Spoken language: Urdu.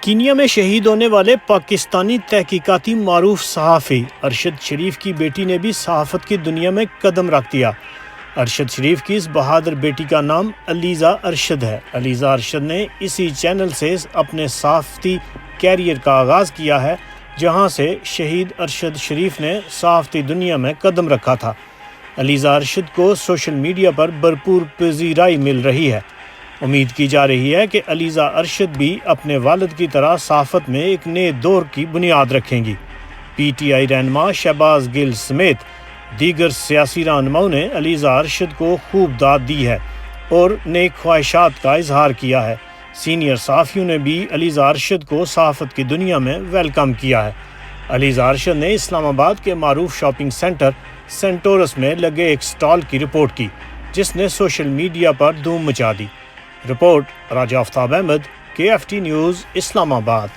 کینیا میں شہید ہونے والے پاکستانی تحقیقاتی معروف صحافی ارشد شریف کی بیٹی نے بھی صحافت کی دنیا میں قدم رکھ دیا۔ ارشد شریف کی اس بہادر بیٹی کا نام علیزہ ارشد ہے۔ علیزہ ارشد نے اسی چینل سے اپنے صحافتی کیریئر کا آغاز کیا ہے، جہاں سے شہید ارشد شریف نے صحافتی دنیا میں قدم رکھا تھا۔ علیزہ ارشد کو سوشل میڈیا پر بھرپور پذیرائی مل رہی ہے۔ امید کی جا رہی ہے کہ علیزہ ارشد بھی اپنے والد کی طرح صحافت میں ایک نئے دور کی بنیاد رکھیں گی۔ پی ٹی آئی رہنما شہباز گل سمیت دیگر سیاسی رہنماؤں نے علیزہ ارشد کو خوب داد دی ہے اور نیک خواہشات کا اظہار کیا ہے۔ سینئر صحافیوں نے بھی علیزہ ارشد کو صحافت کی دنیا میں ویلکم کیا ہے۔ علیزہ ارشد نے اسلام آباد کے معروف شاپنگ سینٹر سینٹورس میں لگے ایک سٹال کی رپورٹ کی، جس نے سوشل میڈیا پر دھوم مچا دی۔ رپورٹ راجہ آفتاب احمد، KFT نیوز، اسلام آباد۔